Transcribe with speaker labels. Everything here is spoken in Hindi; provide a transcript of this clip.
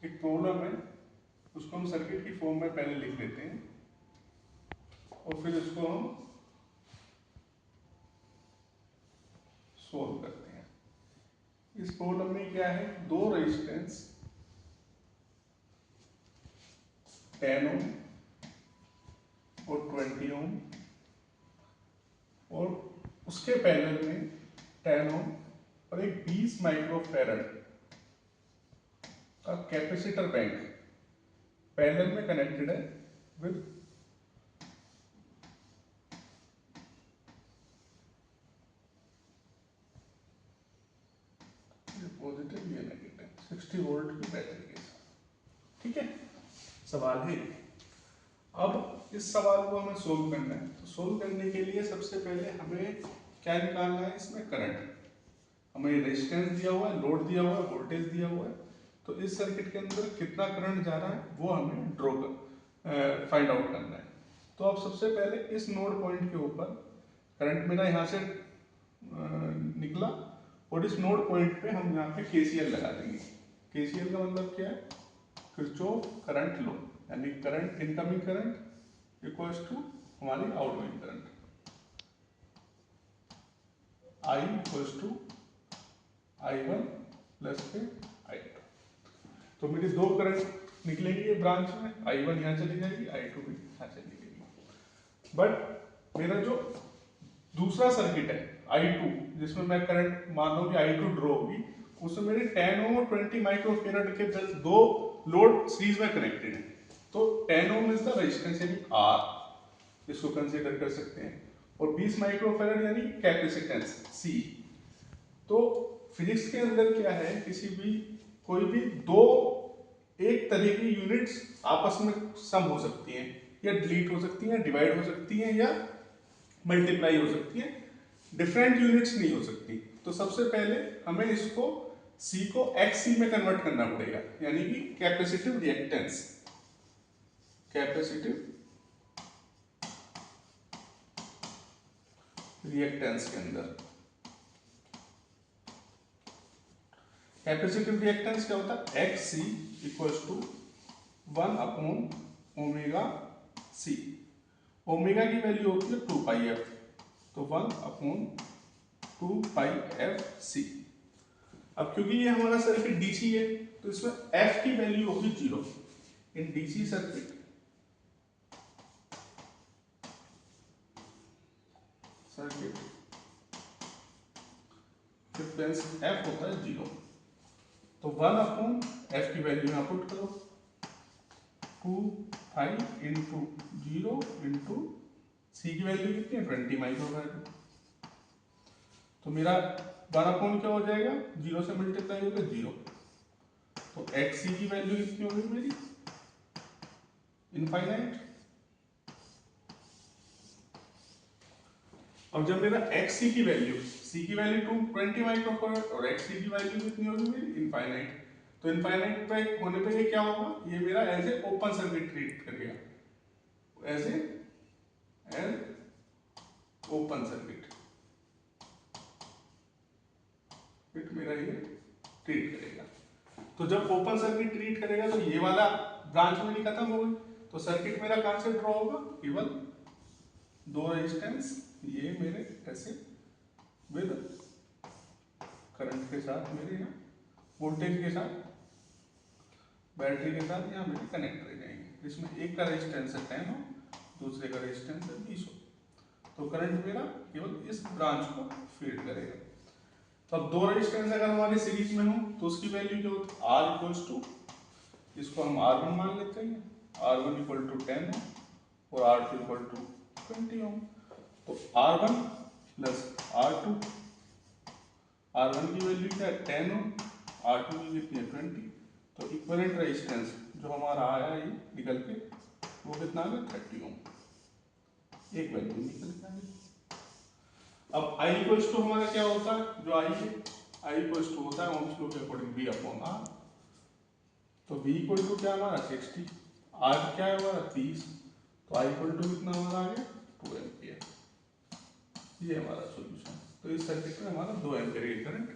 Speaker 1: एक प्रॉब्लम है, उसको हम सर्किट की फॉर्म में पहले लिख लेते हैं और फिर इसको हम सोल्व करते हैं। इस प्रॉब्लम में क्या है, दो रेजिस्टेंस 10 ओम और 20 ओम और उसके पैरेलल में 10 ओम और एक 20 माइक्रोफैरड का कैपेसिटर बैंक पैरेलल में कनेक्टेड है विद पॉजिटिव या नेगेटिव 60 वोल्ट की बैटरी के साथ। ठीक है, सवाल है। अब इस सवाल को हमें सोल्व करना है, तो सोल्व करने के लिए सबसे पहले हमें क्या निकालना है, इसमें करंट। हमें रेजिस्टेंस दिया हुआ है, लोड दिया हुआ है, वोल्टेज दिया हुआ है, तो इस सर्किट के अंदर कितना करंट जा रहा है वो हमें फाइंड आउट करना है। तो अब सबसे पहले इस नोड पॉइंट के ऊपर करंट मेरा यहाँ से निकला और इस नोड पॉइंट पे हम यहाँ पे केसीएल लगा देंगे। केसीएल का मतलब क्या है, किरचॉफ करंट लॉ, यानी current incoming current equals to हमारी outgoing current, I equals to I1 plus के I2। तो मेरी दो करंट निकलेंगी ये ब्रांच में, I1 यहाँ चली जाएगी, I2 भी यहाँ चली जाएगी। बट मेरा जो दूसरा सर्किट है I2, जिसमें मैं करंट मान लो कि I2 ड्रॉ होगी, उसमें मेरे 10 ओम और 20 माइक्रोफैरड के दो लोड सीरीज में कनेक्टेड है। तो 10 ओम इज द रेजिस्टेंस यानी R, इसको कंसीडर कर सकते हैं, और 20 माइक्रोफैरड यानी कैपेसिटेंस C। तो फिजिक्स के अंदर क्या है, कोई भी दो एक तरह की यूनिट्स आपस में सम हो सकती हैं, या डिलीट हो सकती हैं, डिवाइड हो सकती हैं, या मल्टीप्लाई हो सकती हैं, डिफरेंट यूनिट्स नहीं हो सकती। तो सबसे पहले हमें इसको C को XC में कन्वर्ट करना पड़ेगा, यानी कि कैपेसिटिव रिएक्टेंस, कैपेसिटिव रिएक्टेंस के अंदर कैपेसिटिव रिएक्टेंस क्या होता है, XC equals to 1 upon omega C। Omega की वैल्यू होती है 2 पाई f, तो 1 अपॉन 2 पाई f C। अब क्योंकि ये हमारा सर्किट डीसी है, तो इसमें f की वैल्यू होगी 0। In DC circuit frequency f होता है 0। तो 1 अपॉन f की वैल्यू यहाँ पुट करो, 2 पाई इंटू 0 इंटू C की वैल्यू कितनी है 20 माइक्रोफैरड। तो मेरा 1 अपॉन क्या हो जाएगा, 0 से मल्टीप्लाई होगा 0, तो XC की वैल्यू कितनी होगी मेरी, इनफाइनाइट। अब जब मेरा XC की वैल्यू, C की वैल्यू 220 माइक्रोफैरड और XC की वैल्यू कितनी होगी मेरी, इनफाइनाइट। तो इनफाइनाइट पे होने पे ये क्या होगा, ये मेरा as a open circuit treat करेगा, एज ओपन सर्किट मेरा ये ट्रीट करेगा। तो जब ओपन सर्किट ट्रीट करेगा तो ये वाला ब्रांच मेरी खत्म हो गई, तो सर्किट मेरा कहां से ड्रॉ होगा, केवल दो रेजिस्टेंस ये मेरे ऐसे विद करंट के साथ, मेरे यहाँ वोल्टेज के साथ, बैटरी के साथ यहाँ मेरे कनेक्ट रह जाएंगे। इसमें एक का रेजिस्टेंस है 10 ओम, दूसरे का रेजिस्टेंस है 20 ओम। तो करंट मेरा केवल इस ब्रांच को फीड करेगा। तो अब दो रेजिस्टेंस अगर हमारे सीरीज में हो तो उसकी वैल्यू क्या होती है, R इक्वल्स टू, इसको हम R1 मान लेते हैं, R1 इक्वल टू 10 ओम और R2 इक्वल टू 20 ओम। तो R1 प्लस R2, R1 की वैल्यू क्या है 10 ओम, R2 की कितनी है 20, तो इक्विवेलेंट रेजिस्टेंस जो हमारा आया ये निकल के वो कितना आ गया 30 ओम, एक वैल्यू निकल के आ गई। अब I इक्वल्स टू हमारा क्या होता है, जो I है, I इक्वल्स टू होता है ओम्स लॉ के अकॉर्डिंग V अपॉन R। तो V इक्वल टू क्या हमारा 60, R क्या है हमारा 30, तो I इक्वल टू कितना हमारा आ गया 2 एम्पियर। ये हमारा सॉल्यूशन। तो इस सर्किट में हमारा 2 एम्पियर करंट